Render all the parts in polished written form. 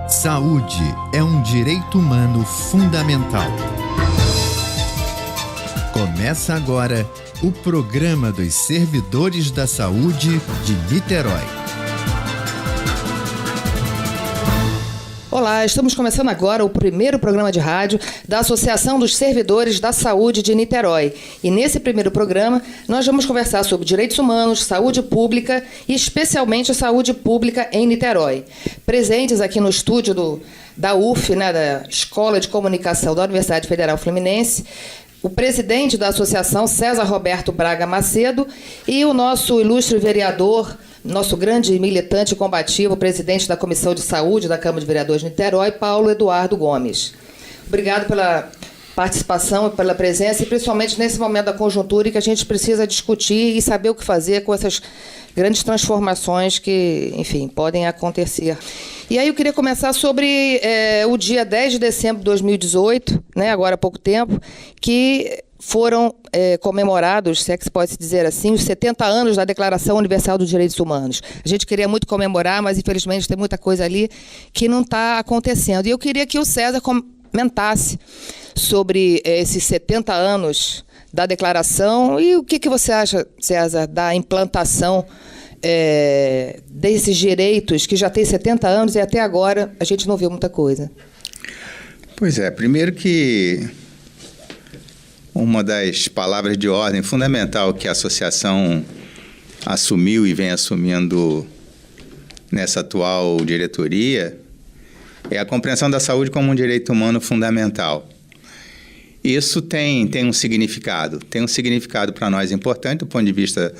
Saúde é um direito humano fundamental. Começa agora o programa dos servidores da saúde de Niterói. Olá, estamos começando agora o primeiro programa de rádio da Associação dos Servidores da Saúde de Niterói. E nesse primeiro programa, nós vamos conversar sobre direitos humanos, saúde pública e especialmente a saúde pública em Niterói. Presentes aqui no estúdio da UF, da Escola de Comunicação da Universidade Federal Fluminense, o presidente da associação, César Roberto Braga Macedo, e o nosso ilustre vereador, nosso grande militante combativo, presidente da Comissão de Saúde da Câmara de Vereadores de Niterói, Paulo Eduardo Gomes. Obrigado pela participação e pela presença, e principalmente nesse momento da conjuntura em que a gente precisa discutir e saber o que fazer com essas grandes transformações que, enfim, podem acontecer. E aí eu queria começar sobre o dia 10 de dezembro de 2018, agora há pouco tempo, que foram comemorados, se é que se pode dizer assim, os 70 anos da Declaração Universal dos Direitos Humanos. A gente queria muito comemorar, mas infelizmente tem muita coisa ali que não está acontecendo. E eu queria que o César comentasse sobre esses 70 anos da declaração e o que você acha, César, da implantação desses direitos que já tem 70 anos e até agora a gente não viu muita coisa. Pois é, primeiro que uma das palavras de ordem fundamental que a associação assumiu e vem assumindo nessa atual diretoria é a compreensão da saúde como um direito humano fundamental. Isso tem um significado para nós importante do ponto de vista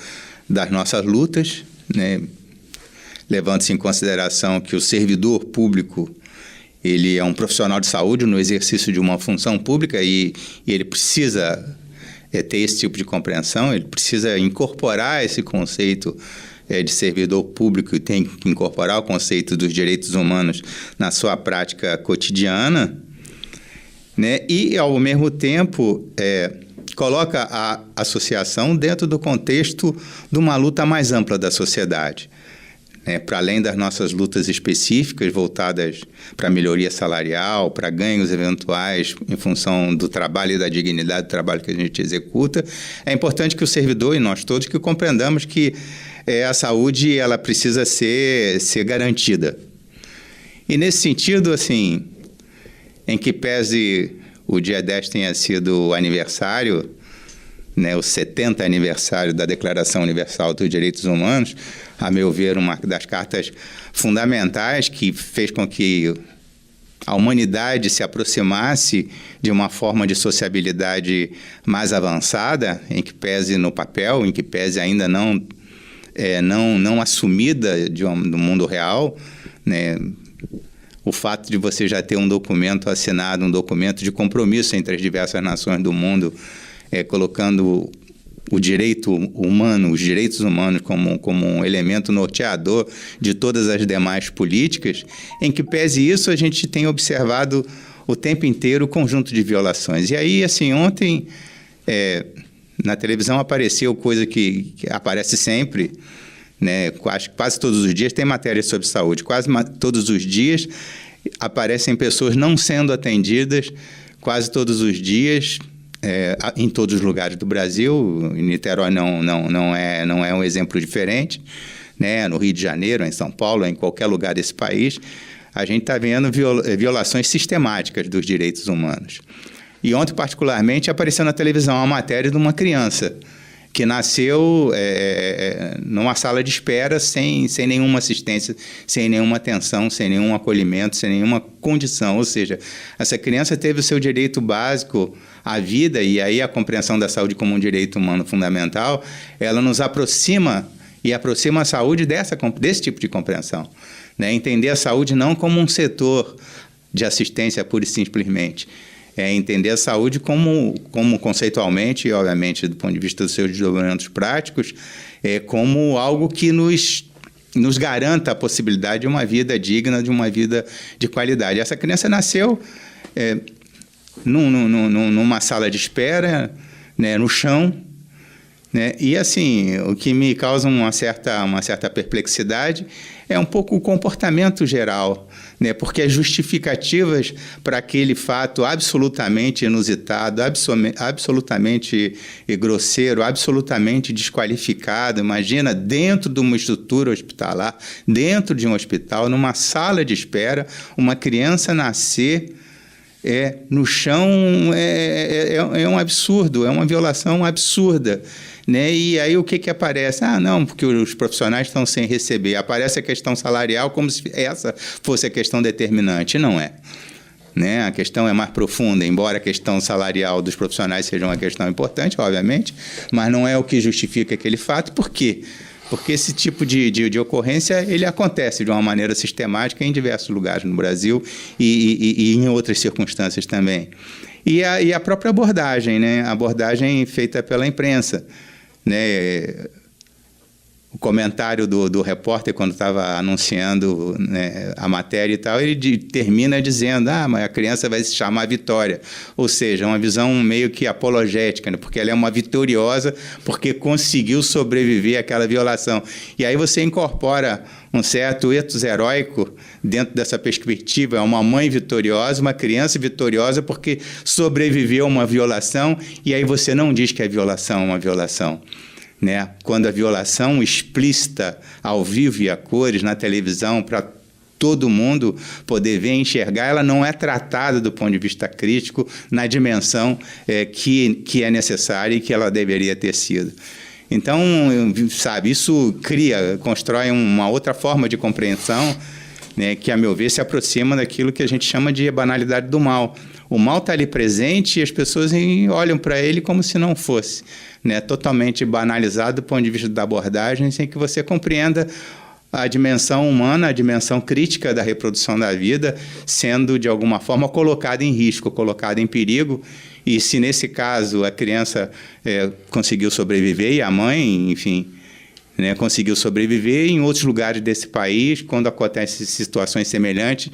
das nossas lutas, levando-se em consideração que o servidor público ele é um profissional de saúde no exercício de uma função pública e ele precisa ter esse tipo de compreensão, ele precisa incorporar esse conceito de servidor público e tem que incorporar o conceito dos direitos humanos na sua prática cotidiana, e, ao mesmo tempo, coloca a associação dentro do contexto de uma luta mais ampla da sociedade. Para além das nossas lutas específicas voltadas para a melhoria salarial, para ganhos eventuais em função do trabalho e da dignidade do trabalho que a gente executa, é importante que o servidor e nós todos que compreendamos que a saúde ela precisa ser garantida. E nesse sentido, assim, em que pese o dia 10 tenha sido o aniversário, o 70 aniversário da Declaração Universal dos Direitos Humanos, a meu ver, uma das cartas fundamentais que fez com que a humanidade se aproximasse de uma forma de sociabilidade mais avançada, em que pese no papel, em que pese ainda não assumida do mundo real, o fato de você já ter um documento assinado, um documento de compromisso entre as diversas nações do mundo, colocando o direito humano, os direitos humanos como um elemento norteador de todas as demais políticas, em que pese isso a gente tem observado o tempo inteiro o conjunto de violações. E aí, assim, ontem na televisão apareceu coisa que aparece sempre, quase todos os dias tem matéria sobre saúde, quase todos os dias aparecem pessoas não sendo atendidas, quase todos os dias, em todos os lugares do Brasil. Em Niterói não é um exemplo diferente, no Rio de Janeiro, em São Paulo, em qualquer lugar desse país, a gente está vendo violações sistemáticas dos direitos humanos. E ontem, particularmente, apareceu na televisão uma matéria de uma criança que nasceu numa sala de espera sem nenhuma assistência, sem nenhuma atenção, sem nenhum acolhimento, sem nenhuma condição. Ou seja, essa criança teve o seu direito básico à vida, e aí a compreensão da saúde como um direito humano fundamental, ela nos aproxima e aproxima a saúde desse tipo de compreensão. Entender a saúde não como um setor de assistência pura e simplesmente, entender a saúde como conceitualmente e, obviamente, do ponto de vista dos seus desdobramentos práticos, como algo que nos garanta a possibilidade de uma vida digna, de uma vida de qualidade. Essa criança nasceu numa sala de espera, no chão, né? E, assim, o que me causa uma certa perplexidade é um pouco o comportamento geral, né? Porque as justificativas para aquele fato absolutamente inusitado, absolutamente grosseiro, absolutamente desqualificado, imagina, dentro de uma estrutura hospitalar, dentro de um hospital, numa sala de espera, uma criança nascer no chão, é um absurdo, é uma violação absurda, né? E aí o que aparece? Não, porque os profissionais estão sem receber. Aparece a questão salarial como se essa fosse a questão determinante. Não é. Né? A questão é mais profunda, embora a questão salarial dos profissionais seja uma questão importante, obviamente, mas não é o que justifica aquele fato. Por quê? Porque esse tipo de ocorrência ele acontece de uma maneira sistemática em diversos lugares no Brasil e em outras circunstâncias também. E a própria abordagem, né? A abordagem feita pela imprensa, né? O comentário do repórter, quando estava anunciando, né, a matéria e tal, ele termina dizendo, mas a criança vai se chamar Vitória. Ou seja, uma visão meio que apologética, né, porque ela é uma vitoriosa porque conseguiu sobreviver àquela violação. E aí você incorpora um certo ethos heróico dentro dessa perspectiva. É uma mãe vitoriosa, uma criança vitoriosa porque sobreviveu a uma violação, e aí você não diz que a violação é uma violação. Né? Quando a violação explícita, ao vivo e a cores, na televisão, para todo mundo poder ver e enxergar, ela não é tratada do ponto de vista crítico na dimensão que é necessária e que ela deveria ter sido. Então, sabe, isso constrói uma outra forma de compreensão, né, que, a meu ver, se aproxima daquilo que a gente chama de banalidade do mal. O mal está ali presente e as pessoas olham para ele como se não fosse, né, totalmente banalizado do ponto de vista da abordagem, sem que você compreenda a dimensão humana, a dimensão crítica da reprodução da vida, sendo, de alguma forma, colocada em risco, colocada em perigo. E se, nesse caso, a criança conseguiu sobreviver e a mãe, enfim, né, conseguiu sobreviver, em outros lugares desse país, quando acontecem situações semelhantes,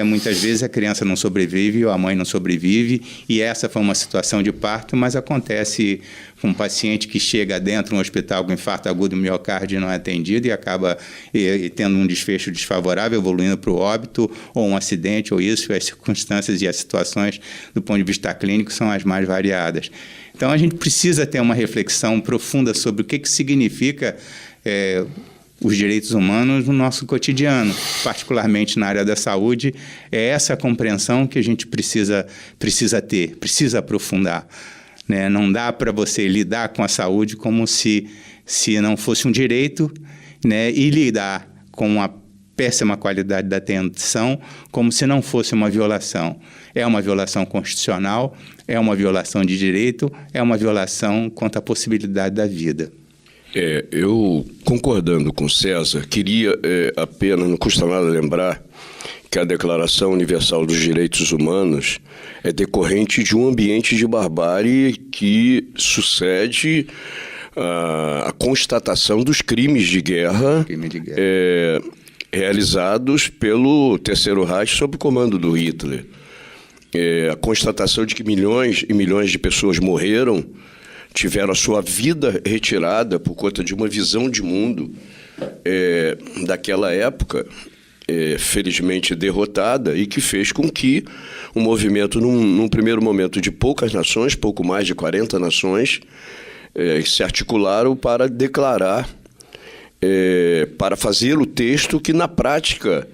muitas vezes a criança não sobrevive ou a mãe não sobrevive, e essa foi uma situação de parto, mas acontece com um paciente que chega dentro de um hospital com infarto agudo do miocárdio e não é atendido e acaba tendo um desfecho desfavorável, evoluindo para o óbito, ou um acidente, ou isso. As circunstâncias e as situações do ponto de vista clínico são as mais variadas. Então a gente precisa ter uma reflexão profunda sobre o que significa os direitos humanos no nosso cotidiano, particularmente na área da saúde. É essa compreensão que a gente precisa ter, precisa aprofundar, né? Não dá para você lidar com a saúde como se não fosse um direito, né? E lidar com a péssima qualidade da atenção como se não fosse uma violação. É uma violação constitucional, é uma violação de direito, é uma violação contra a possibilidade da vida. Eu, concordando com César, queria apenas, não custa nada lembrar que a Declaração Universal dos Direitos Humanos é decorrente de um ambiente de barbárie que sucede a constatação dos crimes de guerra, realizados pelo Terceiro Reich sob o comando do Hitler. A constatação de que milhões e milhões de pessoas morreram, tiveram a sua vida retirada por conta de uma visão de mundo daquela época, felizmente derrotada, e que fez com que o movimento, num primeiro momento de poucas nações, pouco mais de 40 nações, se articularam para declarar, para fazer o texto que, na prática,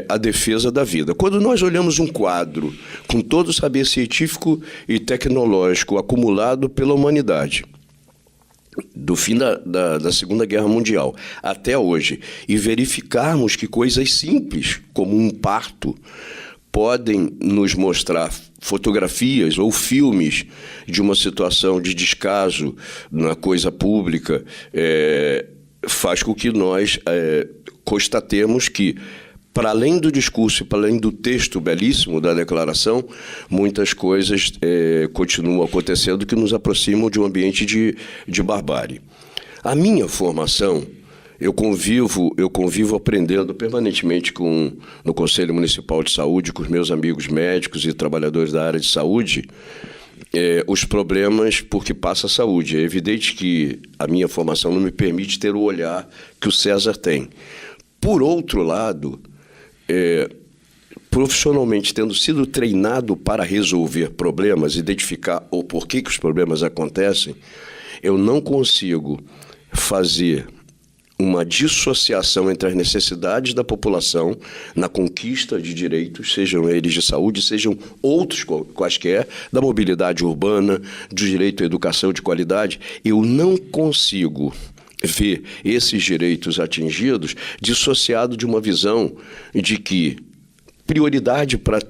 a defesa da vida. Quando nós olhamos um quadro com todo o saber científico e tecnológico acumulado pela humanidade, do fim da Segunda Guerra Mundial até hoje, e verificarmos que coisas simples, como um parto, podem nos mostrar fotografias ou filmes de uma situação de descaso na coisa pública, faz com que nós constatemos que, para além do discurso e para além do texto belíssimo da declaração, muitas coisas continuam acontecendo que nos aproximam de um ambiente de barbárie. A minha formação, eu convivo aprendendo permanentemente no Conselho Municipal de Saúde, com os meus amigos médicos e trabalhadores da área de saúde, os problemas por que passa a saúde. É evidente que a minha formação não me permite ter o olhar que o César tem. Por outro lado, profissionalmente tendo sido treinado para resolver problemas, identificar o porquê que os problemas acontecem, eu não consigo fazer uma dissociação entre as necessidades da população na conquista de direitos, sejam eles de saúde, sejam outros quaisquer, da mobilidade urbana, do direito à educação de qualidade. Eu não consigo ver esses direitos atingidos dissociado de uma visão de que prioridade para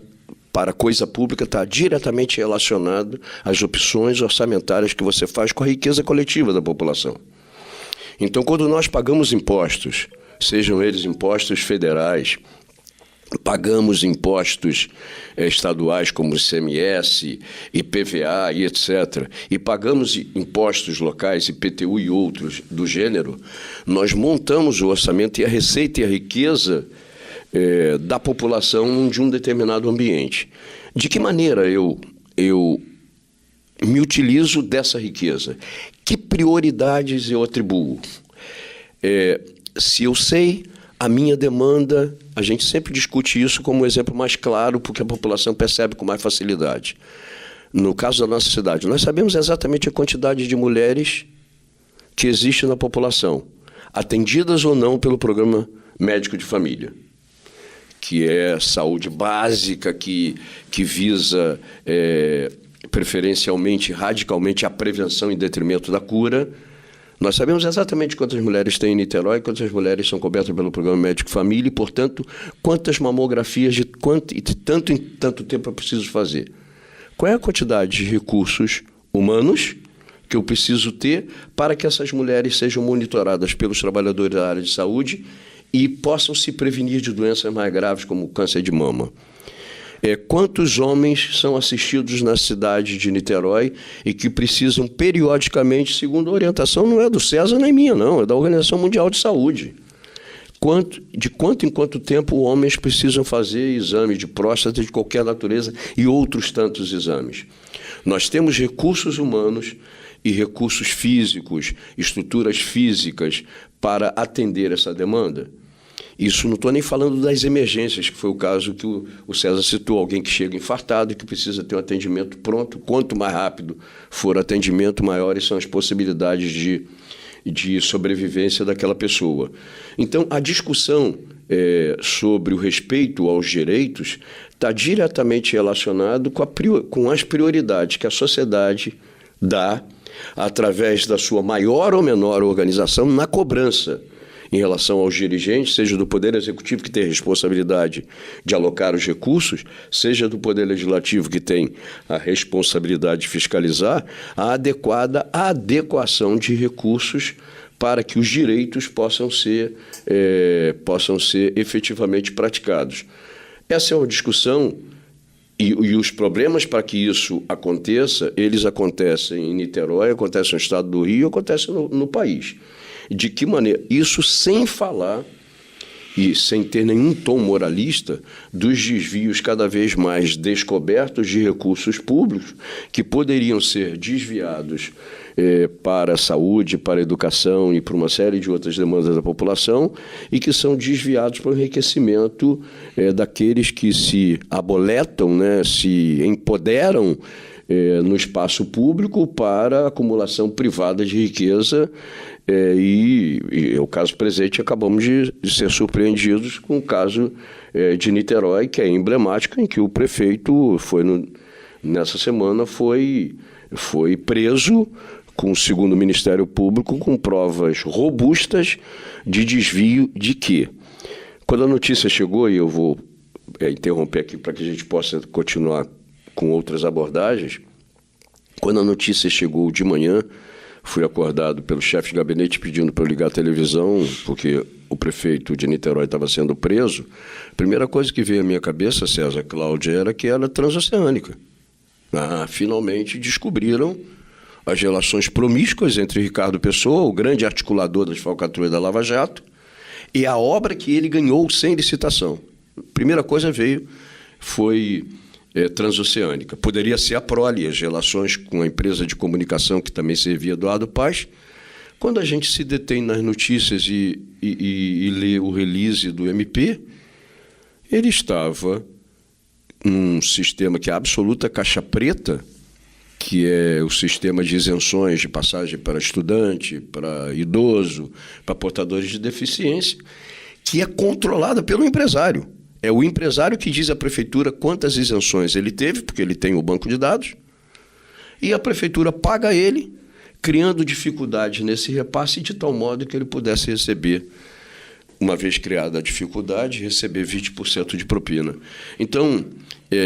a coisa pública está diretamente relacionado às opções orçamentárias que você faz com a riqueza coletiva da população. Então, quando nós pagamos impostos, sejam eles impostos federais, pagamos impostos estaduais como ICMS, IPVA e etc., e pagamos impostos locais, IPTU e outros do gênero, nós montamos o orçamento e a receita e a riqueza da população de um determinado ambiente. De que maneira eu me utilizo dessa riqueza? Que prioridades eu atribuo? Se eu sei a minha demanda, a gente sempre discute isso como um exemplo mais claro, porque a população percebe com mais facilidade. No caso da nossa cidade, nós sabemos exatamente a quantidade de mulheres que existe na população, atendidas ou não pelo programa médico de família, que é saúde básica, que visa preferencialmente, radicalmente, a prevenção em detrimento da cura. Nós sabemos exatamente quantas mulheres tem em Niterói, quantas mulheres são cobertas pelo programa médico família e, portanto, quantas mamografias de tanto em tanto tempo é preciso fazer. Qual é a quantidade de recursos humanos que eu preciso ter para que essas mulheres sejam monitoradas pelos trabalhadores da área de saúde e possam se prevenir de doenças mais graves como o câncer de mama? Quantos homens são assistidos na cidade de Niterói e que precisam periodicamente, segundo a orientação, não é do César nem minha, não, é da Organização Mundial de Saúde. De quanto em quanto tempo homens precisam fazer exame de próstata de qualquer natureza e outros tantos exames? Nós temos recursos humanos e recursos físicos, estruturas físicas para atender essa demanda? Isso não estou nem falando das emergências, que foi o caso que o César citou, alguém que chega infartado e que precisa ter um atendimento pronto. Quanto mais rápido for o atendimento, maiores são as possibilidades de sobrevivência daquela pessoa. Então, a discussão sobre o respeito aos direitos está diretamente relacionado com as prioridades que a sociedade dá através da sua maior ou menor organização na cobrança em relação aos dirigentes, seja do Poder Executivo, que tem a responsabilidade de alocar os recursos, seja do Poder Legislativo, que tem a responsabilidade de fiscalizar, a adequação de recursos para que os direitos possam ser efetivamente praticados. Essa é uma discussão e os problemas para que isso aconteça, eles acontecem em Niterói, acontecem no estado do Rio, acontecem no país. De que maneira? Isso sem falar e sem ter nenhum tom moralista dos desvios cada vez mais descobertos de recursos públicos que poderiam ser desviados para a saúde, para a educação e para uma série de outras demandas da população e que são desviados para o enriquecimento daqueles que se aboletam, né, se empoderam no espaço público para a acumulação privada de riqueza. E o caso presente, acabamos de ser surpreendidos com o caso de Niterói, que é emblemático, em que o prefeito nessa semana foi preso, segundo o Ministério Público, com provas robustas de desvio de quê? Quando a notícia chegou, e eu vou interromper aqui para que a gente possa continuar com outras abordagens, quando a notícia chegou de manhã, fui acordado pelo chefe de gabinete pedindo para eu ligar a televisão, porque o prefeito de Niterói estava sendo preso. A primeira coisa que veio à minha cabeça, César, Cláudia, era que era transoceânica. Finalmente descobriram as relações promíscuas entre Ricardo Pessoa, o grande articulador das falcatruas da Lava Jato, e a obra que ele ganhou sem licitação. A primeira coisa foi transoceânica. Poderia ser a Prole, as relações com a empresa de comunicação que também servia Eduardo Paes. Quando a gente se detém nas notícias e lê o release do MP, ele estava num sistema que é a absoluta caixa preta, que é o sistema de isenções de passagem para estudante, para idoso, para portadores de deficiência, que é controlada pelo empresário. É o empresário que diz à prefeitura quantas isenções ele teve, porque ele tem o banco de dados, e a prefeitura paga ele, criando dificuldades nesse repasse de tal modo que ele pudesse receber, uma vez criada a dificuldade, receber 20% de propina. Então,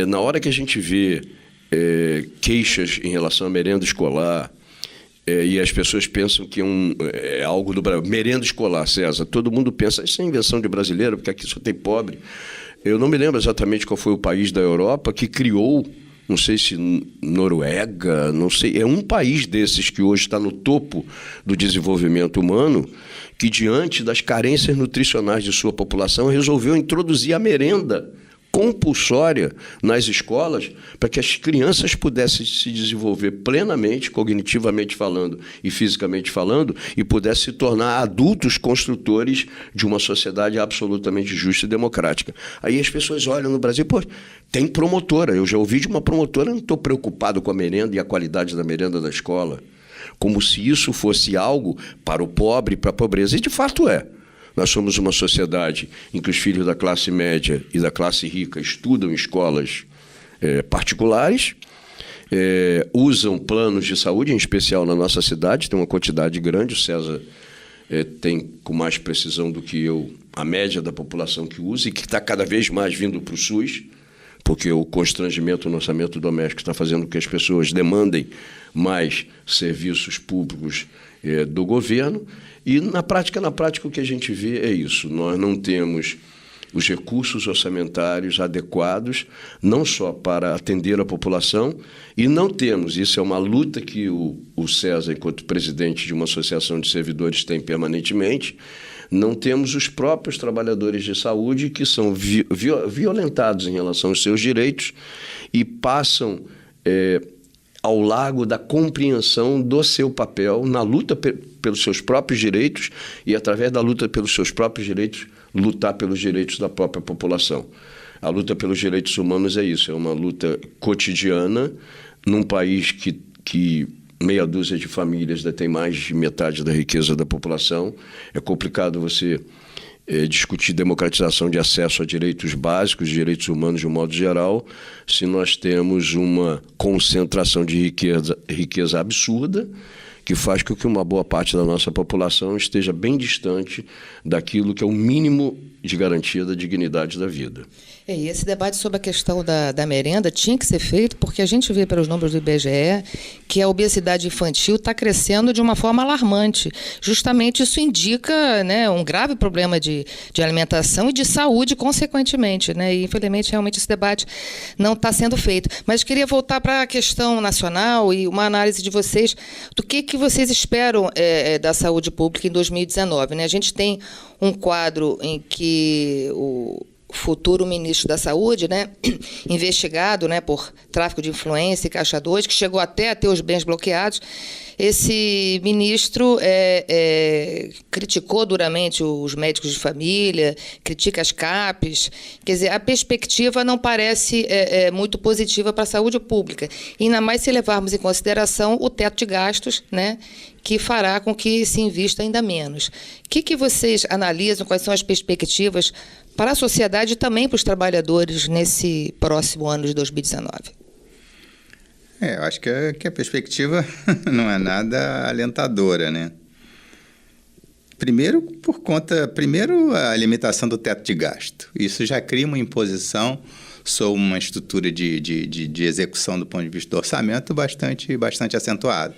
na hora que a gente vê queixas em relação à merenda escolar, e as pessoas pensam que é algo do Brasil. Merenda escolar, César, todo mundo pensa, isso é invenção de brasileiro, porque aqui só tem pobre. Eu não me lembro exatamente qual foi o país da Europa que criou, não sei se Noruega, não sei, é um país desses que hoje está no topo do desenvolvimento humano, que diante das carências nutricionais de sua população resolveu introduzir a merenda compulsória nas escolas para que as crianças pudessem se desenvolver plenamente, cognitivamente falando e fisicamente falando, e pudessem se tornar adultos construtores de uma sociedade absolutamente justa e democrática. Aí as pessoas olham no Brasil, pô, tem promotora, eu já ouvi de uma promotora, não estou preocupado com a merenda e a qualidade da merenda da escola, como se isso fosse algo para o pobre, para a pobreza, e de fato é. Nós somos uma sociedade em que os filhos da classe média e da classe rica estudam em escolas particulares, usam planos de saúde, em especial na nossa cidade, tem uma quantidade grande, o César tem com mais precisão do que eu a média da população que usa e que está cada vez mais vindo para o SUS, porque o constrangimento no orçamento doméstico está fazendo com que as pessoas demandem mais serviços públicos do governo. E, na prática, o que a gente vê é isso. Nós não temos os recursos orçamentários adequados, não só para atender a população, e não temos, isso é uma luta que o César, enquanto presidente de uma associação de servidores, tem permanentemente, não temos os próprios trabalhadores de saúde que são violentados em relação aos seus direitos e passam ao largo da compreensão do seu papel na luta pelos seus próprios direitos e, através da luta pelos seus próprios direitos, lutar pelos direitos da própria população. A luta pelos direitos humanos é isso, é uma luta cotidiana num país que meia dúzia de famílias detém mais de metade da riqueza da população. É complicado você discutir democratização de acesso a direitos básicos, direitos humanos de um modo geral, se nós temos uma concentração de riqueza absurda, que faz com que uma boa parte da nossa população esteja bem distante daquilo que é o mínimo de garantia da dignidade da vida. E esse debate sobre a questão da merenda tinha que ser feito, porque a gente vê pelos números do IBGE que a obesidade infantil está crescendo de uma forma alarmante. Justamente isso indica, né, um grave problema de alimentação e de saúde, consequentemente. Né? E, infelizmente, realmente esse debate não está sendo feito. Mas queria voltar para a questão nacional e uma análise de vocês do que vocês esperam da saúde pública em 2019. Né? A gente tem um quadro em que o futuro ministro da Saúde, né, investigado, né, por tráfico de influência e Caixa 2, que chegou até a ter os bens bloqueados. Esse ministro criticou duramente os médicos de família, critica as CAPs. Quer dizer, a perspectiva não parece muito positiva para a saúde pública. E ainda mais se levarmos em consideração o teto de gastos, né, que fará com que se invista ainda menos. O que vocês analisam, quais são as perspectivas para a sociedade e também para os trabalhadores nesse próximo ano de 2019? Eu acho que a perspectiva não é nada alentadora, né? Primeiro, a limitação do teto de gasto. Isso já cria uma imposição sobre uma estrutura de execução do ponto de vista do orçamento bastante acentuada.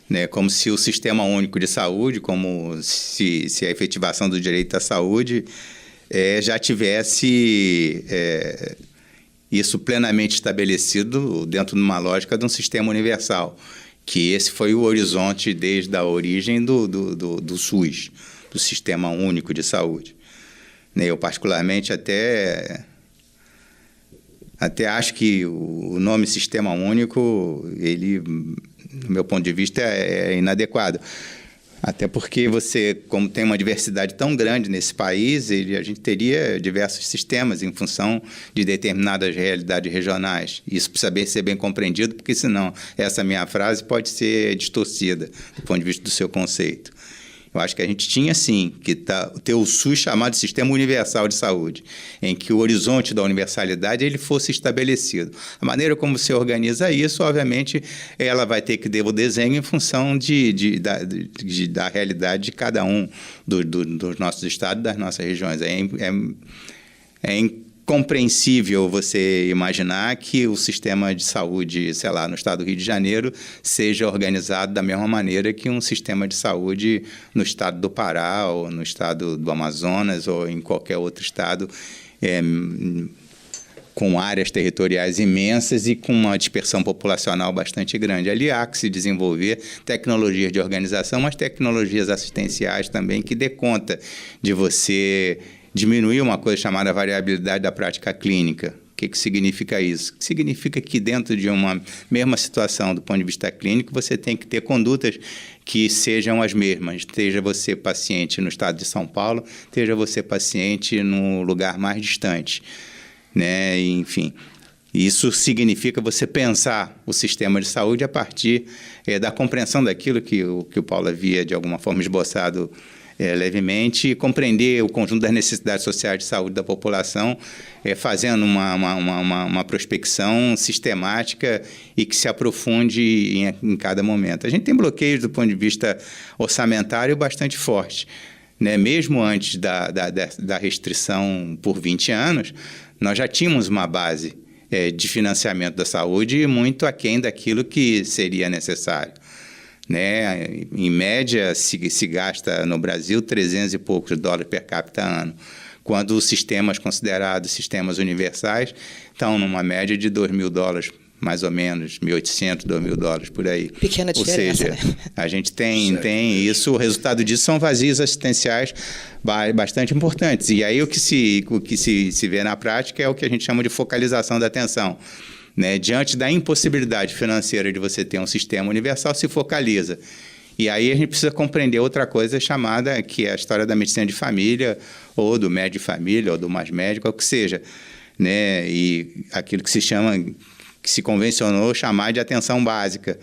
Né? Como se o Sistema Único de Saúde, como se a efetivação do direito à saúde já tivesse isso plenamente estabelecido dentro de uma lógica de um sistema universal, que esse foi o horizonte desde a origem do SUS, do Sistema Único de Saúde. Eu, particularmente, até Até acho que o nome Sistema Único, ele, do meu ponto de vista, é inadequado. Até porque você, como tem uma diversidade tão grande nesse país, a gente teria diversos sistemas em função de determinadas realidades regionais. Isso precisa ser bem compreendido, porque senão essa minha frase pode ser distorcida do ponto de vista do seu conceito. Eu acho que a gente tinha, sim, que ter o SUS chamado de Sistema Universal de Saúde, em que o horizonte da universalidade ele fosse estabelecido. A maneira como você organiza isso, obviamente, ela vai ter que ter o desenho em função da realidade de cada um dos nossos estados, das nossas regiões. É incompreensível você imaginar que o sistema de saúde, sei lá, no estado do Rio de Janeiro, seja organizado da mesma maneira que um sistema de saúde no estado do Pará, ou no estado do Amazonas, ou em qualquer outro estado, com áreas territoriais imensas e com uma dispersão populacional bastante grande. Ali há que se desenvolver tecnologias de organização, mas tecnologias assistenciais também, que dê conta de você diminuir uma coisa chamada variabilidade da prática clínica. O que significa isso? Significa que dentro de uma mesma situação do ponto de vista clínico, você tem que ter condutas que sejam as mesmas. Esteja você paciente no estado de São Paulo, esteja você paciente no lugar mais distante, né? Enfim, isso significa você pensar o sistema de saúde a partir da compreensão daquilo que o Paulo havia, de alguma forma, esboçado levemente, e compreender o conjunto das necessidades sociais de saúde da população, fazendo uma prospecção sistemática e que se aprofunde em cada momento. A gente tem bloqueios do ponto de vista orçamentário bastante forte, né? Mesmo antes da restrição por 20 anos, nós já tínhamos uma base de financiamento da saúde muito aquém daquilo que seria necessário. Né? Em média, se gasta no Brasil $300 e poucos per capita ano, quando os sistemas considerados sistemas universais estão numa média de $2.000, mais ou menos, $1.800, $2.000 por aí. Pequena diferença. Ou seja, a gente tem isso, o resultado disso são vazios assistenciais bastante importantes. E aí o que se vê na prática é o que a gente chama de focalização da atenção. Né? Diante da impossibilidade financeira de você ter um sistema universal, se focaliza. E aí a gente precisa compreender outra coisa chamada, que é a história da medicina de família, ou do médico de família, ou do mais médico, ou o que seja. Né? E aquilo que se convencionou chamar de atenção básica.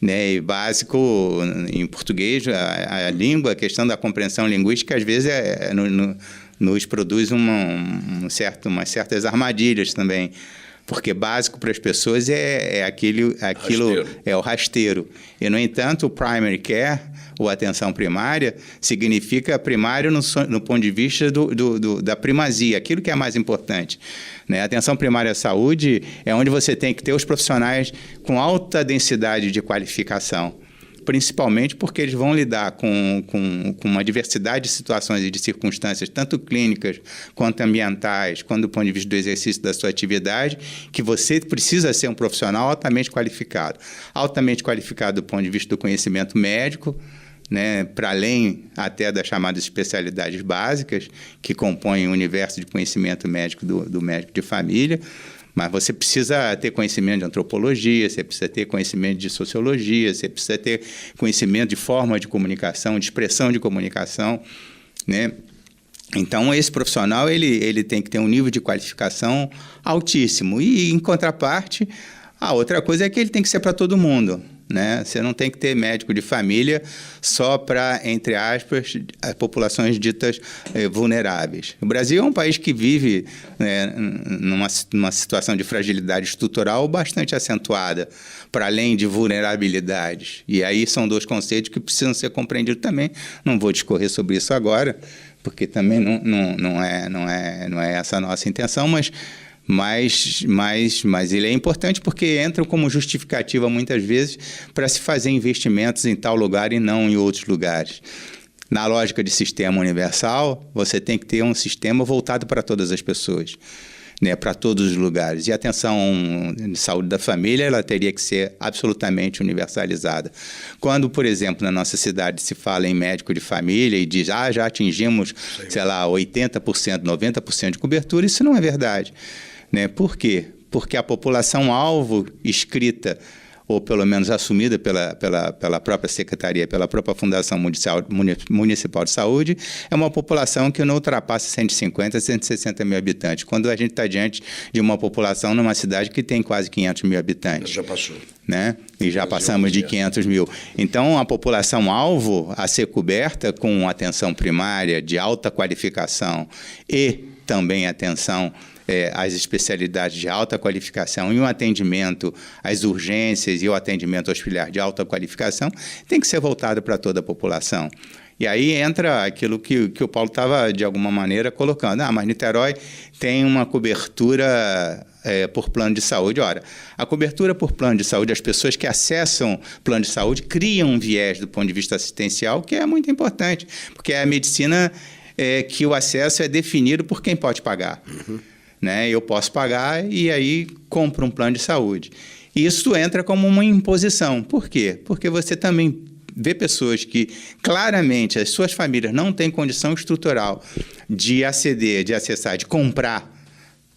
Né? E básico, em português, a língua, a questão da compreensão linguística, às vezes nos produz umas certas armadilhas também. Porque básico para as pessoas aquilo é o rasteiro. E, no entanto, o primary care, ou atenção primária, significa primário no ponto de vista da primazia, aquilo que é mais importante. Né? A atenção primária à saúde é onde você tem que ter os profissionais com alta densidade de qualificação, principalmente porque eles vão lidar com uma diversidade de situações e de circunstâncias, tanto clínicas quanto ambientais, quanto do ponto de vista do exercício da sua atividade, que você precisa ser um profissional altamente qualificado. Altamente qualificado do ponto de vista do conhecimento médico, né, para além até das chamadas especialidades básicas, que compõem o universo de conhecimento médico do médico de família. Mas você precisa ter conhecimento de antropologia, você precisa ter conhecimento de sociologia, você precisa ter conhecimento de forma de comunicação, de expressão de comunicação, né? Então, esse profissional ele tem que ter um nível de qualificação altíssimo. E, em contraparte, a outra coisa é que ele tem que ser para todo mundo. Né? Você não tem que ter médico de família só para, entre aspas, as populações ditas vulneráveis. O Brasil é um país que vive numa situação de fragilidade estrutural bastante acentuada, para além de vulnerabilidades. E aí são dois conceitos que precisam ser compreendidos também. Não vou discorrer sobre isso agora, porque também não é essa a nossa intenção, mas ele é importante porque entra como justificativa, muitas vezes, para se fazer investimentos em tal lugar e não em outros lugares. Na lógica de sistema universal, você tem que ter um sistema voltado para todas as pessoas, né, para todos os lugares. E a atenção de saúde da família, ela teria que ser absolutamente universalizada. Quando, por exemplo, na nossa cidade se fala em médico de família e diz, já atingimos, sei lá, 80%, 90% de cobertura, isso não é verdade. Né? Por quê? porque a população-alvo escrita, ou pelo menos assumida pela própria Secretaria, pela própria Fundação Municipal de Saúde, é uma população que não ultrapassa 150, 160 mil habitantes, quando a gente está diante de uma população numa cidade que tem quase 500 mil habitantes. Já passou. Né? E já passamos de 500 mil. Então, a população-alvo a ser coberta com atenção primária de alta qualificação e também atenção às especialidades de alta qualificação e um atendimento às urgências e o atendimento hospitalar de alta qualificação tem que ser voltado para toda a população. E aí entra aquilo que o Paulo estava, de alguma maneira, colocando. Mas Niterói tem uma cobertura por plano de saúde. Ora, a cobertura por plano de saúde, as pessoas que acessam plano de saúde criam um viés do ponto de vista assistencial que é muito importante, porque a medicina que o acesso é definido por quem pode pagar. Uhum. Né? Eu posso pagar e aí compro um plano de saúde. Isso entra como uma imposição. Por quê? Porque você também vê pessoas que claramente as suas famílias não têm condição estrutural de aceder, de acessar, de comprar,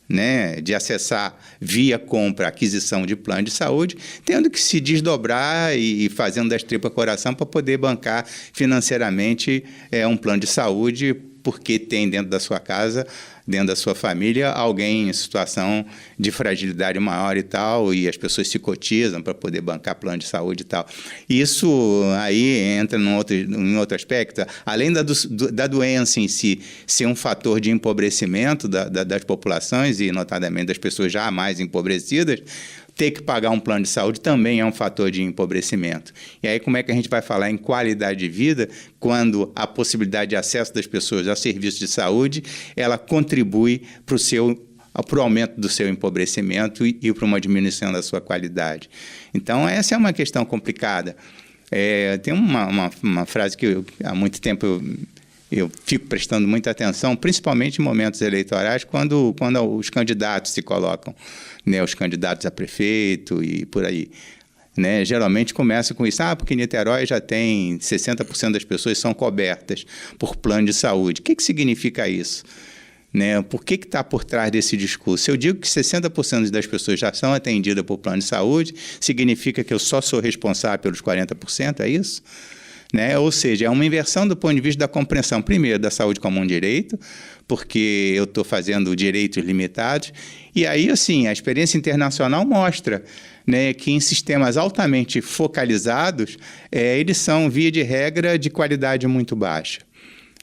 né? De acessar via compra, aquisição de plano de saúde, tendo que se desdobrar e fazendo das tripas coração para poder bancar financeiramente um plano de saúde, porque tem dentro da sua casa, dentro da sua família, alguém em situação de fragilidade maior e tal, e as pessoas se cotizam para poder bancar plano de saúde e tal. Isso aí entra em outro aspecto, além da doença em si ser um fator de empobrecimento das populações, e notadamente das pessoas já mais empobrecidas, ter que pagar um plano de saúde também é um fator de empobrecimento. E aí como é que a gente vai falar em qualidade de vida quando a possibilidade de acesso das pessoas a serviços de saúde, ela contribui para o aumento do seu empobrecimento e para uma diminuição da sua qualidade. Então, essa é uma questão complicada. Tem uma frase que há muito tempo eu fico prestando muita atenção, principalmente em momentos eleitorais, quando os candidatos se colocam, né, os candidatos a prefeito e por aí. Né? Geralmente começa com isso, porque Niterói já tem 60% das pessoas são cobertas por plano de saúde. O que significa isso? Né? Por que está por trás desse discurso? Se eu digo que 60% das pessoas já são atendidas por plano de saúde, significa que eu só sou responsável pelos 40%, é isso? Né? Ou seja, é uma inversão do ponto de vista da compreensão, primeiro, da saúde como um direito, porque eu estou fazendo direitos limitados, e aí, assim, a experiência internacional mostra, né, que em sistemas altamente focalizados, eles são, via de regra, de qualidade muito baixa.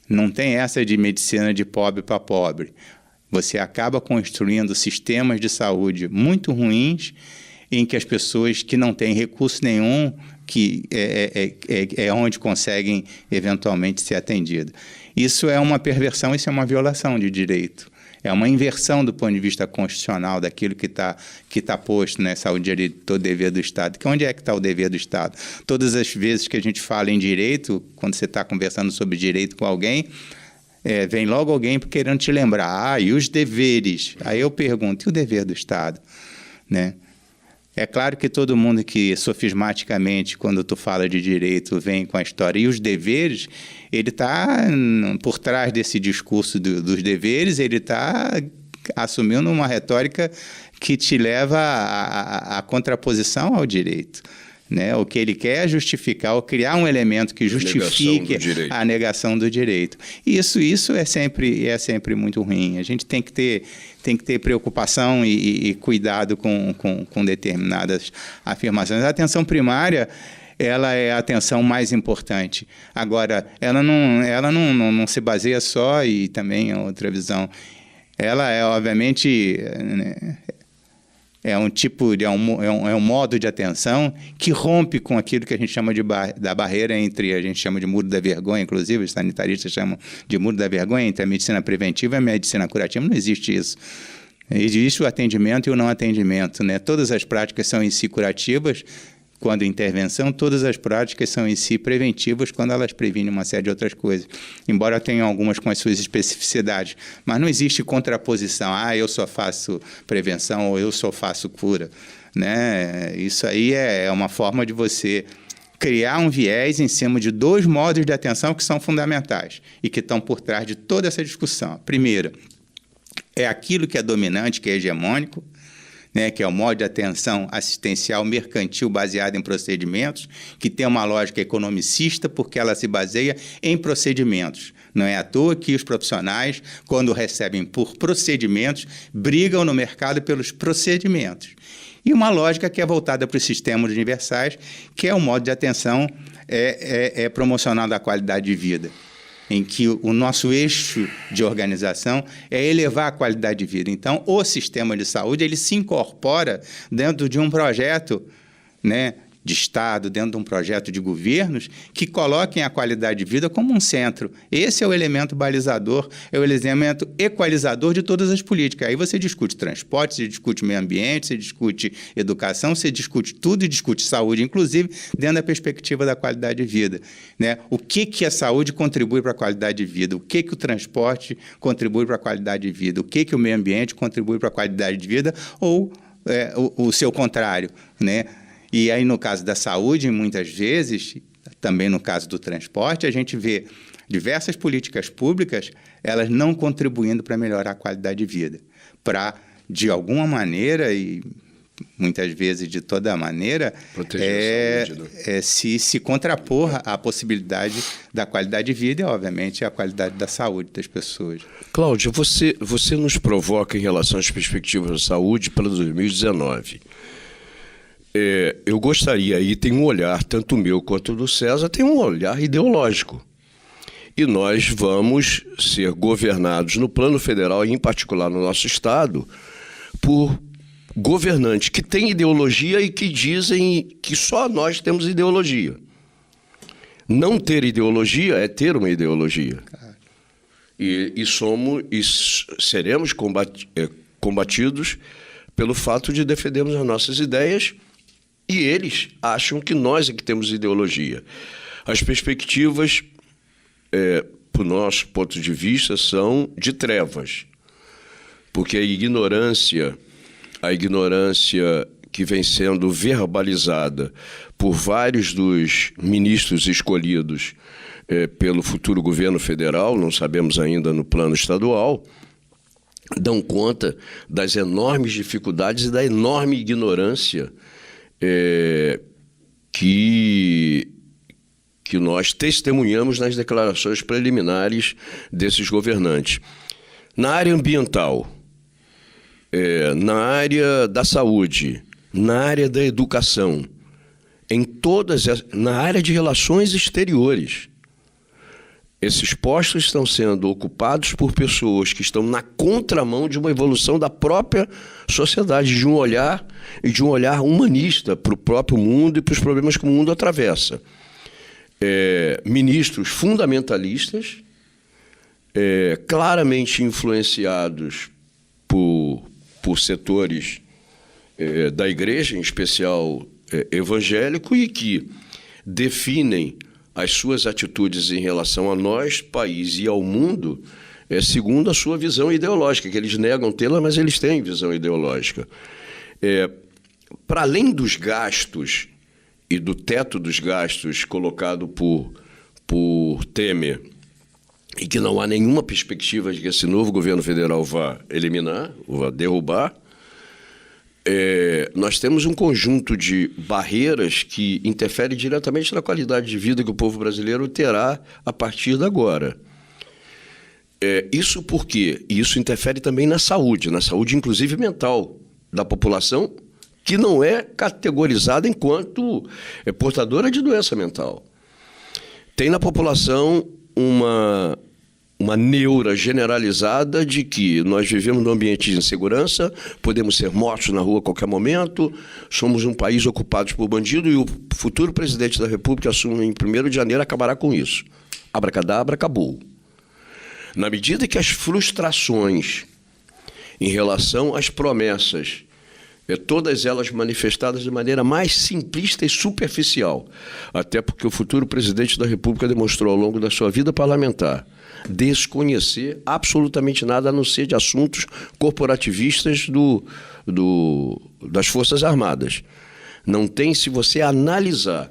Não tem essa de medicina de pobre para pobre. Você acaba construindo sistemas de saúde muito ruins, em que as pessoas que não têm recurso nenhum, que é onde conseguem eventualmente ser atendidas. Isso é uma perversão, isso é uma violação de direito. É uma inversão do ponto de vista constitucional daquilo que tá posto, né? Saúde, direito, o dever do Estado. Onde é que está o dever do Estado? Todas as vezes que a gente fala em direito, quando você está conversando sobre direito com alguém, vem logo alguém querendo te lembrar, e os deveres? Aí eu pergunto, e o dever do Estado? Né? É claro que todo mundo que sofismaticamente, quando tu fala de direito, vem com a história. E os deveres, ele está por trás desse discurso dos deveres, ele está assumindo uma retórica que te leva à contraposição ao direito. Né? O que ele quer é justificar ou criar um elemento que justifique a negação do direito. Isso é sempre muito ruim. A gente tem que ter preocupação e cuidado com determinadas afirmações. A atenção primária, ela é a atenção mais importante. Agora, ela não se baseia só, e também é outra visão, ela é, obviamente, é um modo de atenção que rompe com aquilo que a gente chama da barreira entre, a gente chama de muro da vergonha, inclusive os sanitaristas chamam de muro da vergonha, entre a medicina preventiva e a medicina curativa. Não existe isso. Existe o atendimento e o não atendimento, né? Todas as práticas são em si curativas quando intervenção, todas as práticas são em si preventivas quando elas previnem uma série de outras coisas, embora tenham algumas com as suas especificidades, mas não existe contraposição, eu só faço prevenção ou eu só faço cura, né? Isso aí é uma forma de você criar um viés em cima de dois modos de atenção que são fundamentais e que estão por trás de toda essa discussão. Primeiro, é aquilo que é dominante, que é hegemônico, né, que é o modo de atenção assistencial mercantil baseado em procedimentos, que tem uma lógica economicista, porque ela se baseia em procedimentos. Não é à toa que os profissionais, quando recebem por procedimentos, brigam no mercado pelos procedimentos. E uma lógica que é voltada para os sistemas universais, que é o modo de atenção promocional da qualidade de vida, em que o nosso eixo de organização é elevar a qualidade de vida. Então, o sistema de saúde ele se incorpora dentro de um projeto, né, de Estado, dentro de um projeto de governos que coloquem a qualidade de vida como um centro. Esse é o elemento balizador, é o elemento equalizador de todas as políticas. Aí você discute transporte, você discute meio ambiente, você discute educação, você discute tudo e discute saúde, inclusive dentro da perspectiva da qualidade de vida, né? O que a saúde contribui para a qualidade de vida? O que o transporte contribui para a qualidade de vida? O que o meio ambiente contribui para a qualidade de vida? Ou o seu contrário, né? E aí, no caso da saúde, muitas vezes, também no caso do transporte, a gente vê diversas políticas públicas, elas não contribuindo para melhorar a qualidade de vida, para, de alguma maneira, e muitas vezes de toda maneira, proteger a saúde, né? se contrapor à possibilidade da qualidade de vida e, obviamente, à qualidade da saúde das pessoas. Cláudia, você nos provoca em relação às perspectivas da saúde para 2019. Eu gostaria, aí tem um olhar, tanto meu quanto do César, tem um olhar ideológico. E nós vamos ser governados no plano federal, e em particular no nosso estado, por governantes que têm ideologia e que dizem que só nós temos ideologia. Não ter ideologia é ter uma ideologia. E seremos combatidos pelo fato de defendermos as nossas ideias. E eles acham que nós é que temos ideologia. As perspectivas, para o nosso ponto de vista, são de trevas. Porque a ignorância que vem sendo verbalizada por vários dos ministros escolhidos pelo futuro governo federal, não sabemos ainda no plano estadual, dão conta das enormes dificuldades e da enorme ignorância que nós testemunhamos nas declarações preliminares desses governantes. Na área ambiental, na área da saúde, na área da educação, na área de relações exteriores, esses postos estão sendo ocupados por pessoas que estão na contramão de uma evolução da própria sociedade, de um olhar humanista para o próprio mundo e para os problemas que o mundo atravessa. Ministros fundamentalistas, claramente influenciados por setores da igreja, em especial evangélico, e que definem as suas atitudes em relação a nós, país e ao mundo, segundo a sua visão ideológica, que eles negam tê-la, mas eles têm visão ideológica. Para além dos gastos e do teto dos gastos colocado por Temer, e que não há nenhuma perspectiva de que esse novo governo federal vá eliminar, vá derrubar, nós temos um conjunto de barreiras que interferem diretamente na qualidade de vida que o povo brasileiro terá a partir de agora. Isso por quê? Isso interfere também na saúde inclusive mental da população, que não é categorizada enquanto portadora de doença mental. Tem na população uma neura generalizada de que nós vivemos num ambiente de insegurança, podemos ser mortos na rua a qualquer momento, somos um país ocupado por bandidos e o futuro presidente da República assume em 1º de janeiro, acabará com isso. Abracadabra, acabou. Na medida que as frustrações em relação às promessas, todas elas manifestadas de maneira mais simplista e superficial, até porque o futuro presidente da República demonstrou ao longo da sua vida parlamentar desconhecer absolutamente nada a não ser de assuntos corporativistas das Forças Armadas. Não tem, se você analisar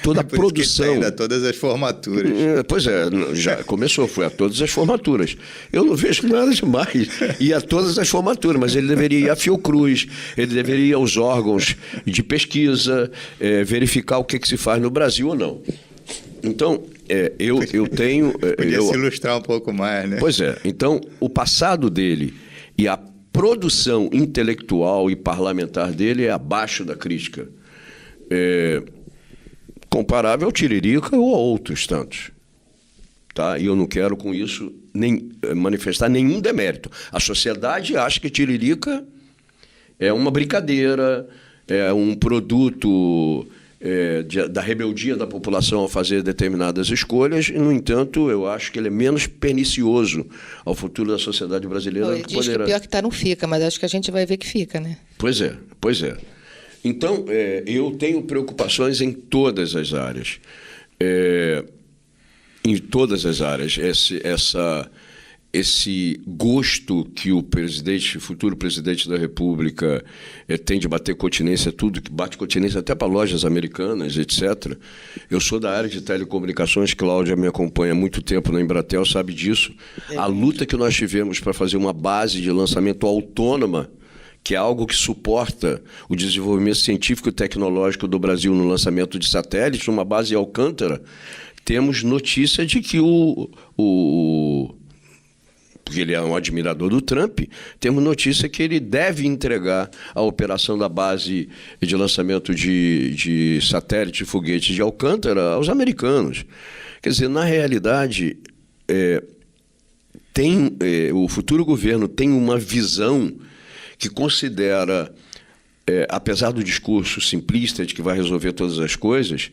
toda a Por produção. isso que tá indo a todas as formaturas. Pois é, já começou, foi a todas as formaturas. Eu não vejo nada demais. Ir a todas as formaturas, mas ele deveria ir à Fiocruz, ele deveria ir aos órgãos de pesquisa, verificar o que se faz no Brasil ou não. Então, eu tenho... Podia se ilustrar um pouco mais, né? Pois é. Então, o passado dele e a produção intelectual e parlamentar dele é abaixo da crítica. Comparável ao Tiririca ou a outros tantos. Tá? E eu não quero, com isso, manifestar nenhum demérito. A sociedade acha que Tiririca é uma brincadeira, é um produto da rebeldia da população ao fazer determinadas escolhas, e, no entanto, eu acho que ele é menos pernicioso ao futuro da sociedade brasileira. Ele diz que o pior que está não fica, mas acho que a gente vai ver que fica, né? Pois é. Então, eu tenho preocupações em todas as áreas. Em todas as áreas. Esse gosto que o futuro presidente da República tem de bater continência, tudo que bate continência até para lojas americanas, etc. Eu sou da área de telecomunicações, Cláudia me acompanha há muito tempo na Embratel, sabe disso. A luta que nós tivemos para fazer uma base de lançamento autônoma, que é algo que suporta o desenvolvimento científico e tecnológico do Brasil no lançamento de satélites, uma base em Alcântara, temos notícia de que porque ele é um admirador do Trump, temos notícia que ele deve entregar a operação da base de lançamento de satélite e foguetes de Alcântara aos americanos. Quer dizer, na realidade, o futuro governo tem uma visão que considera, apesar do discurso simplista de que vai resolver todas as coisas,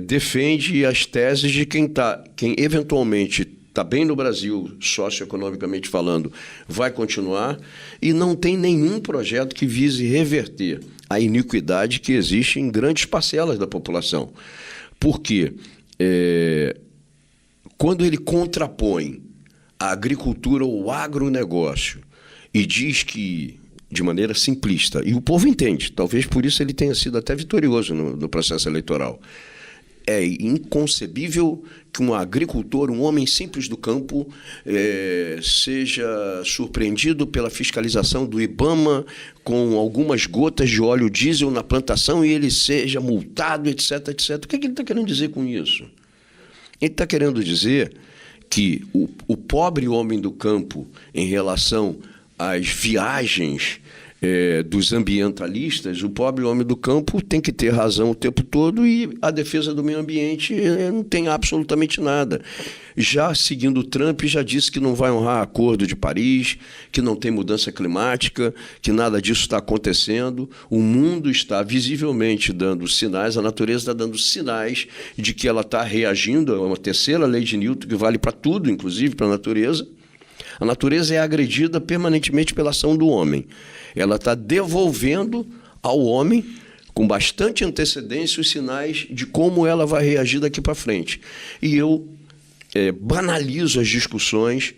defende as teses de quem eventualmente está bem no Brasil, socioeconomicamente falando, vai continuar, e não tem nenhum projeto que vise reverter a iniquidade que existe em grandes parcelas da população. Porque quando ele contrapõe a agricultura ou agronegócio e diz que, de maneira simplista, e o povo entende, talvez por isso ele tenha sido até vitorioso no processo eleitoral, é inconcebível que um agricultor, um homem simples do campo, seja surpreendido pela fiscalização do IBAMA com algumas gotas de óleo diesel na plantação e ele seja multado, etc, etc. O que ele está querendo dizer com isso? Ele está querendo dizer que o pobre homem do campo, em relação às viagens dos ambientalistas, o pobre homem do campo tem que ter razão o tempo todo e a defesa do meio ambiente não tem absolutamente nada. Já seguindo o Trump, já disse que não vai honrar Acordo de Paris, que não tem mudança climática, que nada disso está acontecendo. O mundo está visivelmente dando sinais, a natureza está dando sinais de que ela está reagindo a uma terceira lei de Newton, que vale para tudo, inclusive para a natureza. A natureza é agredida permanentemente pela ação do homem. Ela está devolvendo ao homem, com bastante antecedência, os sinais de como ela vai reagir daqui para frente. E eu banalizo as discussões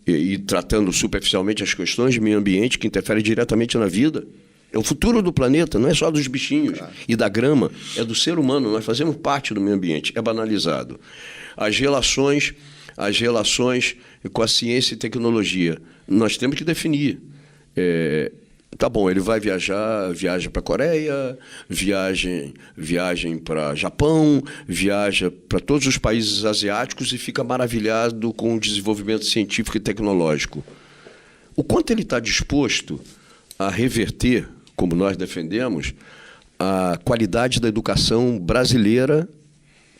e tratando superficialmente as questões de meio ambiente que interferem diretamente na vida. É o futuro do planeta, não é só dos bichinhos e da grama, é do ser humano. Nós fazemos parte do meio ambiente, é banalizado. As relações com a ciência e tecnologia, nós temos que definir. Tá bom, ele vai viaja para a Coreia, viagem para Japão, viaja para todos os países asiáticos e fica maravilhado com o desenvolvimento científico e tecnológico. O quanto ele está disposto a reverter, como nós defendemos, a qualidade da educação brasileira,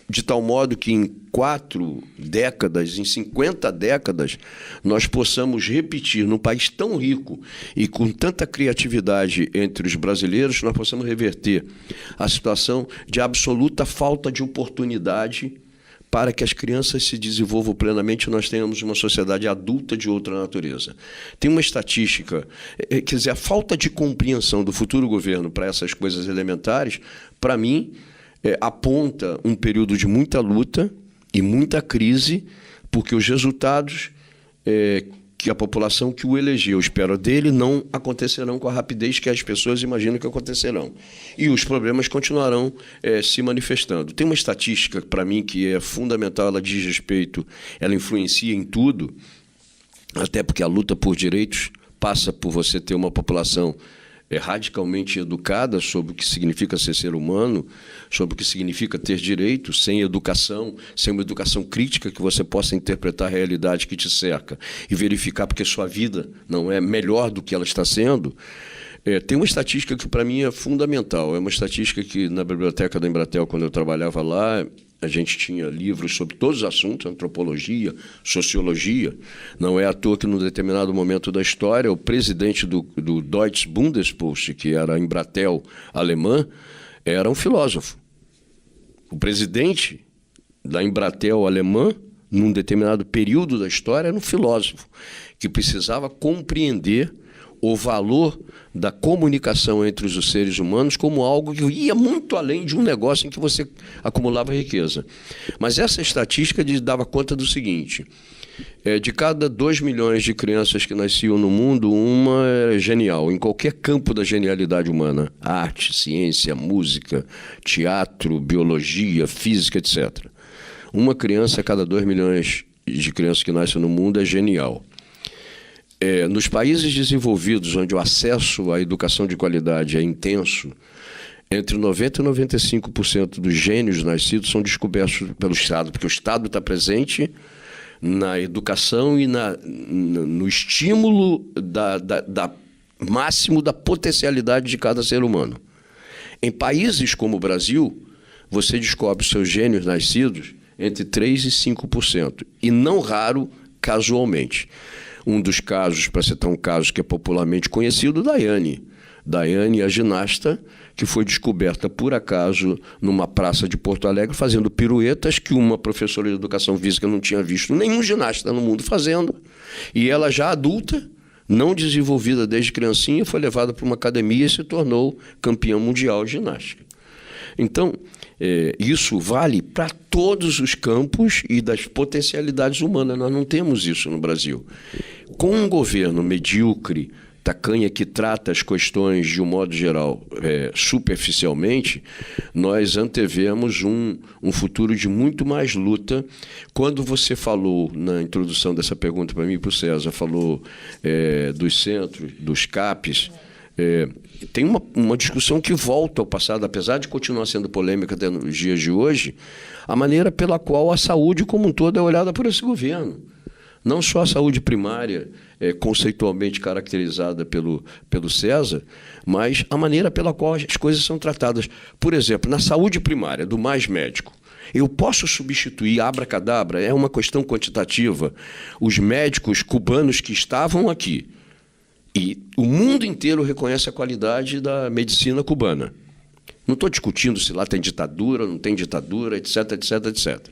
de tal modo que em 4 décadas, em 50 décadas, nós possamos repetir, num país tão rico e com tanta criatividade entre os brasileiros, nós possamos reverter a situação de absoluta falta de oportunidade para que as crianças se desenvolvam plenamente e nós tenhamos uma sociedade adulta de outra natureza. Tem uma estatística, quer dizer, a falta de compreensão do futuro governo para essas coisas elementares, para mim, aponta um período de muita luta e muita crise, porque os resultados que a população que o elegeu espera dele não acontecerão com a rapidez que as pessoas imaginam que acontecerão. E os problemas continuarão se manifestando. Tem uma estatística, para mim, que é fundamental, ela diz respeito, ela influencia em tudo, até porque a luta por direitos passa por você ter uma população radicalmente educada sobre o que significa ser humano, sobre o que significa ter direitos, sem educação, sem uma educação crítica que você possa interpretar a realidade que te cerca e verificar porque sua vida não é melhor do que ela está sendo. Tem uma estatística que para mim é fundamental, é uma estatística que na biblioteca da Embratel, quando eu trabalhava lá, a gente tinha livros sobre todos os assuntos, antropologia, sociologia. Não é à toa que, num determinado momento da história, o presidente do Deutsche Bundespost, que era a Embratel alemã, era um filósofo. O presidente da Embratel alemã, num determinado período da história, era um filósofo que precisava compreender o valor da comunicação entre os seres humanos como algo que ia muito além de um negócio em que você acumulava riqueza. Mas essa estatística dava conta do seguinte: de cada 2 milhões de crianças que nasciam no mundo, uma era genial, em qualquer campo da genialidade humana: arte, ciência, música, teatro, biologia, física, etc. Uma criança a cada 2 milhões de crianças que nascem no mundo é genial. Nos países desenvolvidos, onde o acesso à educação de qualidade é intenso, entre 90% e 95% dos gênios nascidos são descobertos pelo Estado, porque o Estado está presente na educação e no estímulo máximo da potencialidade de cada ser humano. Em países como o Brasil, você descobre os seus gênios nascidos entre 3% e 5%, e não raro, casualmente. Um dos casos, para citar um caso que é popularmente conhecido, Daiane. Daiane, a ginasta, que foi descoberta por acaso numa praça de Porto Alegre fazendo piruetas que uma professora de educação física não tinha visto nenhum ginasta no mundo fazendo. E ela, já adulta, não desenvolvida desde criancinha, foi levada para uma academia e se tornou campeã mundial de ginástica. Então, isso vale para todos os campos e das potencialidades humanas. Nós não temos isso no Brasil. Com um governo medíocre, tacanha, que trata as questões, de um modo geral, superficialmente, nós antevemos um futuro de muito mais luta. Quando você falou, na introdução dessa pergunta para mim e para o César, falou dos centros, dos CAPs, tem uma discussão que volta ao passado, apesar de continuar sendo polêmica até nos dias de hoje, a maneira pela qual a saúde como um todo é olhada por esse governo. Não só a saúde primária, conceitualmente caracterizada pelo César, mas a maneira pela qual as coisas são tratadas. Por exemplo, na saúde primária, do Mais Médico, eu posso substituir abracadabra, é uma questão quantitativa, os médicos cubanos que estavam aqui. E o mundo inteiro reconhece a qualidade da medicina cubana. Não estou discutindo se lá tem ditadura, não tem ditadura, etc, etc, etc.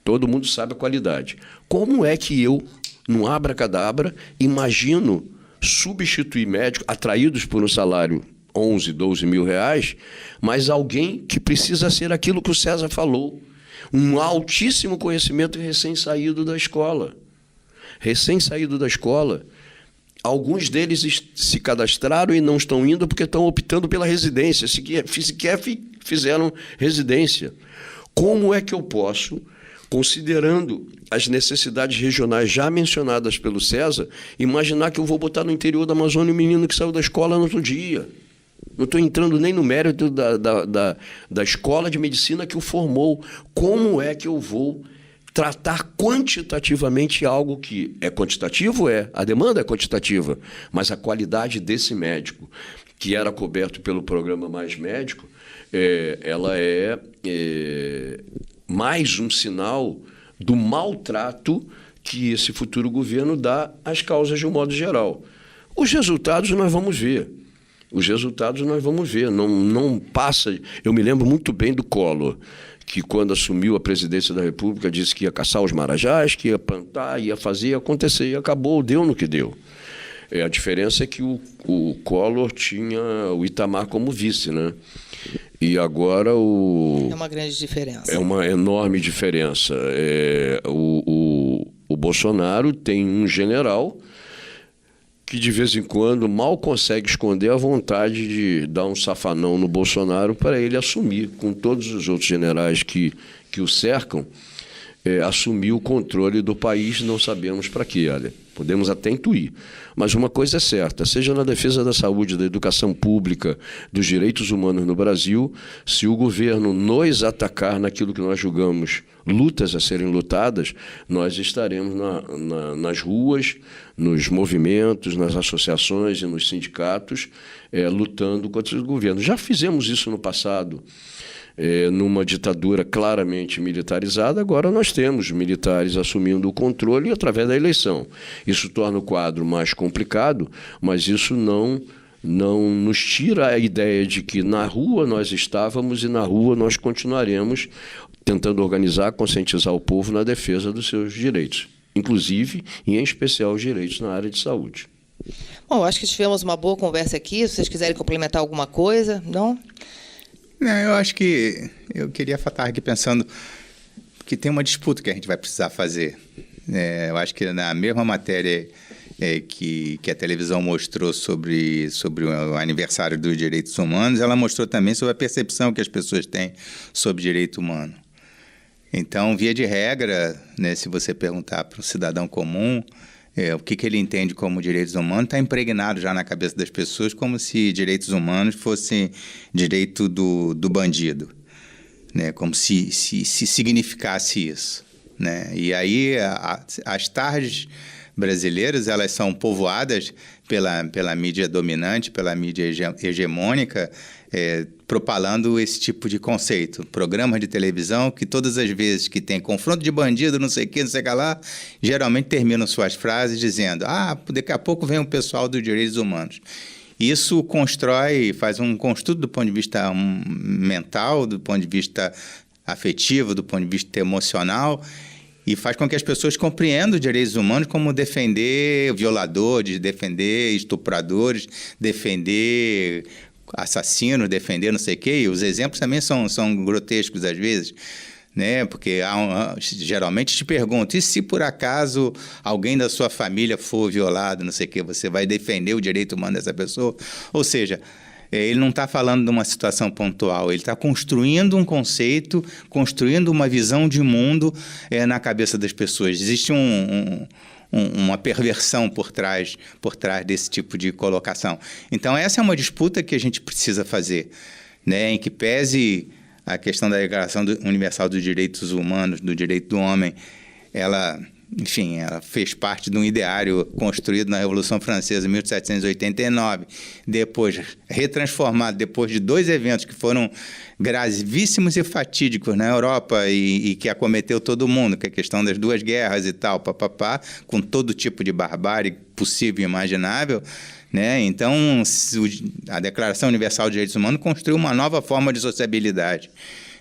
Todo mundo sabe a qualidade. Como é que eu, no abracadabra, imagino substituir médicos atraídos por um salário 11, 12 mil reais, mas alguém que precisa ser aquilo que o César falou, um altíssimo conhecimento recém-saído da escola. Recém-saído da escola. Alguns deles se cadastraram e não estão indo porque estão optando pela residência, sequer fizeram residência. Como é que eu posso, considerando as necessidades regionais já mencionadas pelo César, imaginar que eu vou botar no interior da Amazônia um menino que saiu da escola no outro dia? Não estou entrando nem no mérito da escola de medicina que o formou. Como é que eu vou tratar quantitativamente algo que é quantitativo? A demanda é quantitativa, mas a qualidade desse médico, que era coberto pelo programa Mais Médico, ela é mais um sinal do maltrato que esse futuro governo dá às causas de um modo geral. Os resultados nós vamos ver. Não passa. Eu me lembro muito bem do Collor, que quando assumiu a presidência da República disse que ia caçar os marajás, que ia plantar, ia fazer, ia acontecer, e acabou, deu no que deu. A diferença é que o Collor tinha o Itamar como vice, né? E agora É uma grande diferença. É uma enorme diferença. O Bolsonaro tem um general que de vez em quando mal consegue esconder a vontade de dar um safanão no Bolsonaro para ele assumir, com todos os outros generais que o cercam, assumir o controle do país, não sabemos para quê, olha. Podemos até intuir. Mas uma coisa é certa, seja na defesa da saúde, da educação pública, dos direitos humanos no Brasil, se o governo nos atacar naquilo que nós julgamos lutas a serem lutadas, nós estaremos nas ruas, nos movimentos, nas associações e nos sindicatos, lutando contra o governo. Já fizemos isso no passado, numa ditadura claramente militarizada. Agora nós temos militares assumindo o controle através da eleição. Isso torna o quadro mais complicado, mas isso não nos tira a ideia de que na rua nós estávamos e na rua nós continuaremos tentando organizar, conscientizar o povo na defesa dos seus direitos, inclusive e em especial os direitos na área de saúde. Bom, acho que tivemos uma boa conversa aqui. Se vocês quiserem complementar alguma coisa, não? Não, eu acho que eu queria estar aqui pensando que tem uma disputa que a gente vai precisar fazer. Eu acho que na mesma matéria que a televisão mostrou sobre o aniversário dos direitos humanos, ela mostrou também sobre a percepção que as pessoas têm sobre direito humano. Então, via de regra, né, se você perguntar para um cidadão comum o que ele entende como direitos humanos, está impregnado já na cabeça das pessoas como se direitos humanos fossem direito do bandido, né? Como se significasse isso, né? E aí as tardes brasileiras, elas são povoadas pela mídia dominante, pela mídia hegemônica, propalando esse tipo de conceito. Programas de televisão que todas as vezes que tem confronto de bandido, não sei o que lá, geralmente terminam suas frases dizendo: daqui a pouco vem o pessoal dos direitos humanos. Isso faz um construto do ponto de vista mental, do ponto de vista afetivo, do ponto de vista emocional, e faz com que as pessoas compreendam os direitos humanos como defender violadores, defender estupradores, defender assassinos, defender não sei o quê. E os exemplos também são grotescos às vezes, né? Porque geralmente te perguntam: e se por acaso alguém da sua família for violado, não sei o quê, você vai defender o direito humano dessa pessoa? Ou seja, ele não está falando de uma situação pontual, ele está construindo um conceito, construindo uma visão de mundo na cabeça das pessoas. Existe uma perversão por trás desse tipo de colocação. Então, essa é uma disputa que a gente precisa fazer, né? Em que pese a questão da Declaração Universal dos Direitos Humanos, do direito do homem, ela fez parte de um ideário construído na Revolução Francesa, em 1789, depois retransformado, depois de 2 eventos que foram gravíssimos e fatídicos na Europa e que acometeu todo mundo, que é a questão das 2 guerras e tal, com todo tipo de barbárie possível e imaginável, né? Então, a Declaração Universal de Direitos Humanos construiu uma nova forma de sociabilidade,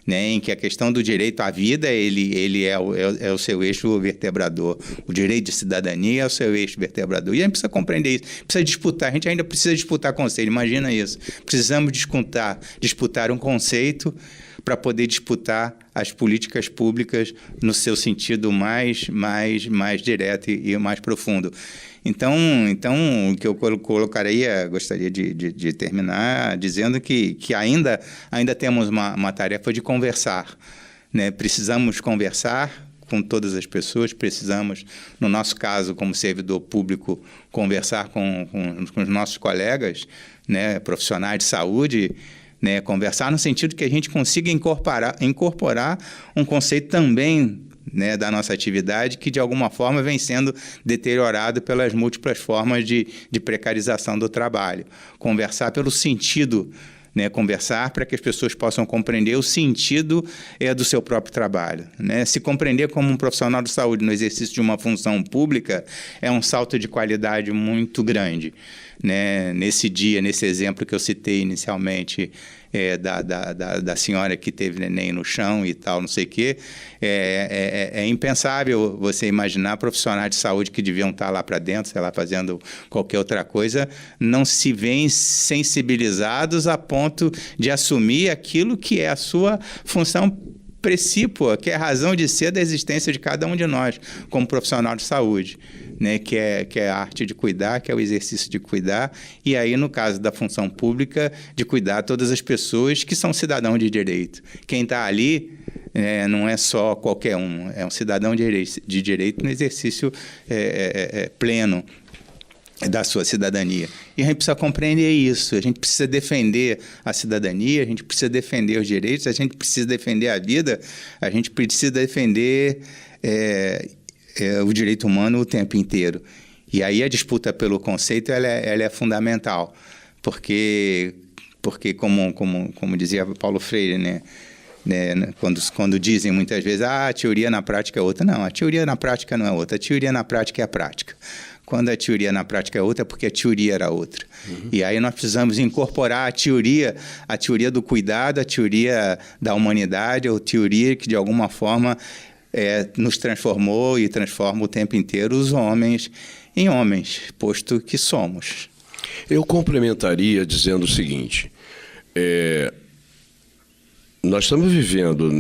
né, em que a questão do direito à vida ele é o seu eixo vertebrador. O direito de cidadania é o seu eixo vertebrador. E a gente precisa compreender isso, precisa disputar. A gente ainda precisa disputar conceito, imagina isso. Precisamos disputar um conceito para poder disputar as políticas públicas no seu sentido mais direto e mais profundo. Então, o que eu colocaria, gostaria de terminar dizendo que ainda temos uma tarefa de conversar, né? Precisamos conversar com todas as pessoas, precisamos, no nosso caso, como servidor público, conversar com os nossos colegas, né, profissionais de saúde, né, conversar no sentido que a gente consiga incorporar um conceito também, né, da nossa atividade, que de alguma forma vem sendo deteriorado pelas múltiplas formas de precarização do trabalho. Conversar pelo sentido, né, conversar para que as pessoas possam compreender o sentido do seu próprio trabalho, né? Se compreender como um profissional de saúde no exercício de uma função pública é um salto de qualidade muito grande, né? Nesse exemplo que eu citei inicialmente, da senhora que teve neném no chão e tal, não sei o quê, é impensável você imaginar profissionais de saúde que deviam estar lá para dentro, sei lá, fazendo qualquer outra coisa, não se veem sensibilizados a ponto de assumir aquilo que é a sua função precípua, que é a razão de ser da existência de cada um de nós, como profissional de saúde, né? Que é a arte de cuidar, que é o exercício de cuidar, e aí, no caso da função pública, de cuidar todas as pessoas que são cidadãos de direito. Quem está ali não é só qualquer um, é um cidadão de direito no exercício pleno da sua cidadania. E a gente precisa compreender isso, a gente precisa defender a cidadania, a gente precisa defender os direitos, a gente precisa defender a vida, a gente precisa defender o direito humano o tempo inteiro. E aí a disputa pelo conceito ela é fundamental, porque como dizia Paulo Freire, né, quando dizem muitas vezes a teoria na prática é outra. Não, a teoria na prática não é outra, a teoria na prática é a prática. Quando a teoria na prática é outra, é porque a teoria era outra. E aí nós precisamos incorporar a teoria do cuidado, a teoria da humanidade, a teoria que, de alguma forma, nos transformou e transforma o tempo inteiro os homens em homens, posto que somos. Eu complementaria dizendo o seguinte, nós estamos vivendo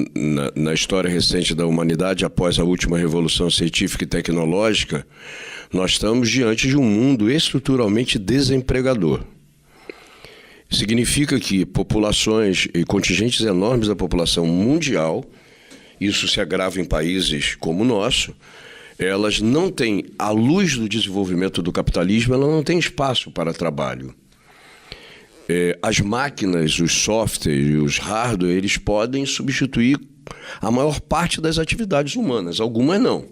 na história recente da humanidade, após a última revolução científica e tecnológica, nós estamos diante de um mundo estruturalmente desempregador. Significa que populações e contingentes enormes da população mundial, isso se agrava em países como o nosso, elas não têm, à luz do desenvolvimento do capitalismo, ela não tem espaço para trabalho. As máquinas, os softwares, os hardware, eles podem substituir a maior parte das atividades humanas, algumas não.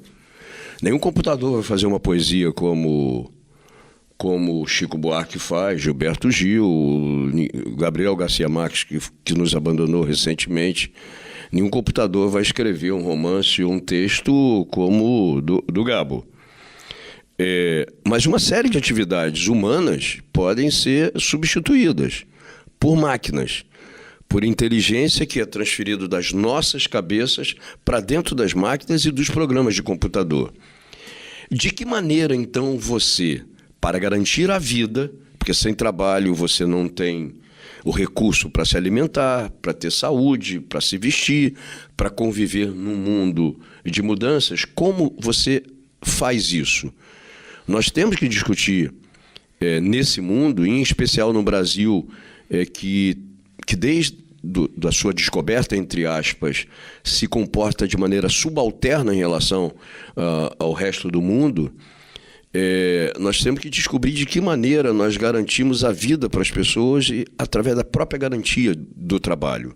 Nenhum computador vai fazer uma poesia como Chico Buarque faz, Gilberto Gil, Gabriel Garcia Marques, que nos abandonou recentemente. Nenhum computador vai escrever um romance ou um texto como do Gabo. Mas uma série de atividades humanas podem ser substituídas por máquinas, por inteligência que é transferido das nossas cabeças para dentro das máquinas e dos programas de computador. De que maneira, então, você, para garantir a vida, porque sem trabalho você não tem o recurso para se alimentar, para ter saúde, para se vestir, para conviver num mundo de mudanças, como você faz isso? Nós temos que discutir nesse mundo, em especial no Brasil, que desde da sua descoberta, entre aspas, se comporta de maneira subalterna em relação ao resto do mundo, nós temos que descobrir de que maneira nós garantimos a vida para as pessoas através da própria garantia do trabalho.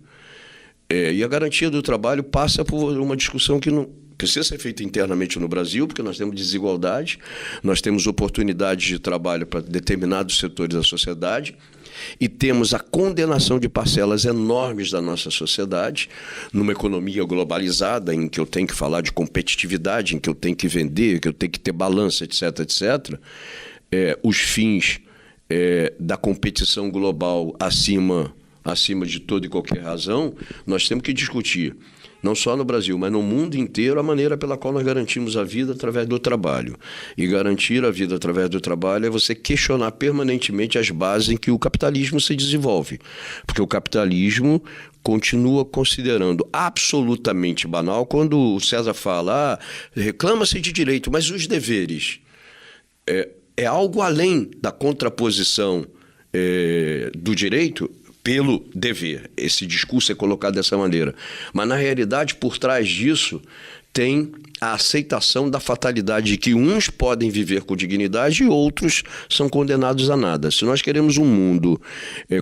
E a garantia do trabalho passa por uma discussão que não precisa ser feita internamente no Brasil, porque nós temos desigualdade, nós temos oportunidades de trabalho para determinados setores da sociedade, e temos a condenação de parcelas enormes da nossa sociedade, numa economia globalizada, em que eu tenho que falar de competitividade, em que eu tenho que vender, que eu tenho que ter balança, etc., etc., os fins da competição global acima de toda e qualquer razão, nós temos que discutir, não só no Brasil, mas no mundo inteiro, a maneira pela qual nós garantimos a vida através do trabalho. E garantir a vida através do trabalho é você questionar permanentemente as bases em que o capitalismo se desenvolve. Porque o capitalismo continua considerando absolutamente banal quando o César fala, reclama-se de direito, mas os deveres é algo além da contraposição do direito pelo dever. Esse discurso é colocado dessa maneira. Mas, na realidade, por trás disso, tem a aceitação da fatalidade de que uns podem viver com dignidade e outros são condenados a nada. Se nós queremos um mundo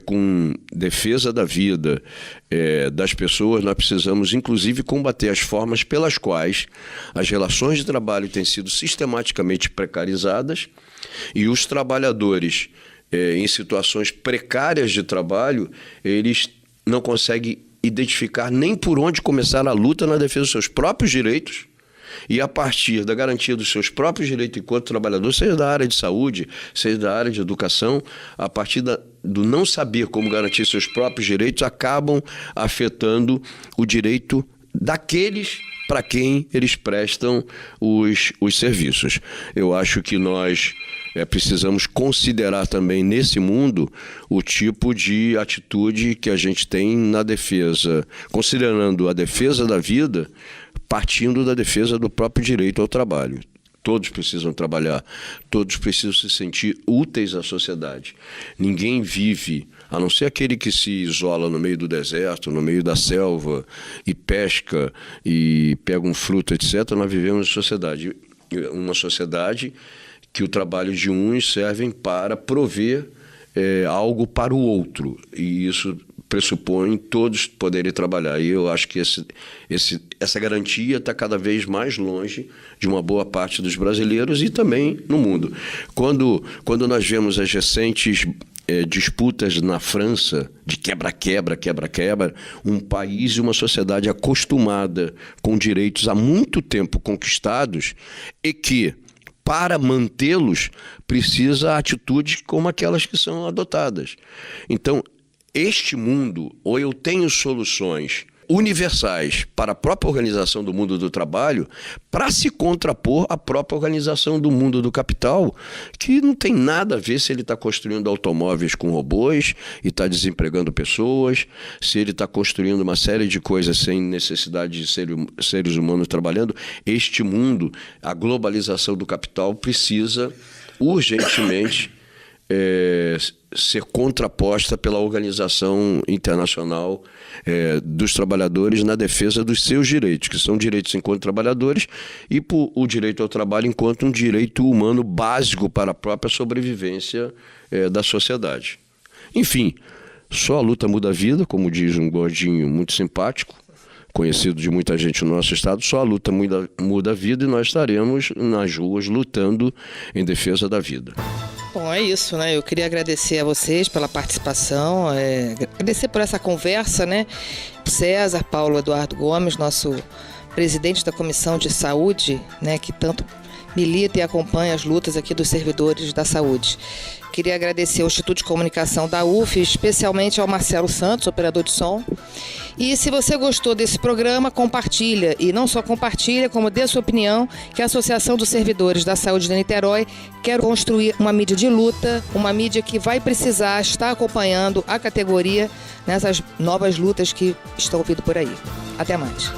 com defesa da vida das pessoas, nós precisamos, inclusive, combater as formas pelas quais as relações de trabalho têm sido sistematicamente precarizadas e os trabalhadores em situações precárias de trabalho, eles não conseguem identificar nem por onde começar a luta na defesa dos seus próprios direitos e a partir da garantia dos seus próprios direitos enquanto trabalhador, seja da área de saúde, seja da área de educação, a partir do não saber como garantir seus próprios direitos, acabam afetando o direito daqueles para quem eles prestam os serviços. Eu acho que nós precisamos considerar também nesse mundo o tipo de atitude que a gente tem na defesa, considerando a defesa da vida, partindo da defesa do próprio direito ao trabalho. Todos precisam trabalhar, todos precisam se sentir úteis à sociedade. Ninguém vive, a não ser aquele que se isola no meio do deserto, no meio da selva, e pesca, e pega um fruto, etc. Nós vivemos em sociedade. Uma sociedade que o trabalho de uns servem para prover algo para o outro. E isso pressupõe todos poderem trabalhar. E eu acho que essa garantia está cada vez mais longe de uma boa parte dos brasileiros e também no mundo. Quando nós vemos as recentes disputas na França de quebra-quebra, um país e uma sociedade acostumada com direitos há muito tempo conquistados e que, para mantê-los, precisa atitudes como aquelas que são adotadas. Então, este mundo, ou eu tenho soluções universais para a própria organização do mundo do trabalho, para se contrapor à própria organização do mundo do capital, que não tem nada a ver se ele está construindo automóveis com robôs e está desempregando pessoas, se ele está construindo uma série de coisas sem necessidade de seres humanos trabalhando. Este mundo, a globalização do capital, precisa urgentemente ser contraposta pela Organização Internacional dos Trabalhadores na defesa dos seus direitos, que são direitos enquanto trabalhadores e o direito ao trabalho enquanto um direito humano básico para a própria sobrevivência da sociedade. Enfim, só a luta muda a vida, como diz um gordinho muito simpático, conhecido de muita gente no nosso estado. Só a luta muda a vida e nós estaremos nas ruas lutando em defesa da vida. Bom, é isso, né? Eu queria agradecer a vocês pela participação, agradecer por essa conversa, né? César Paulo Eduardo Gomes, nosso presidente da Comissão de Saúde, né? Que tanto milita e acompanha as lutas aqui dos servidores da saúde. Queria agradecer ao Instituto de Comunicação da UF, especialmente ao Marcelo Santos, operador de som. E se você gostou desse programa, compartilha. E não só compartilha, como dê sua opinião, que a Associação dos Servidores da Saúde de Niterói quer construir uma mídia de luta, uma mídia que vai precisar estar acompanhando a categoria nessas novas lutas que estão vindo por aí. Até mais.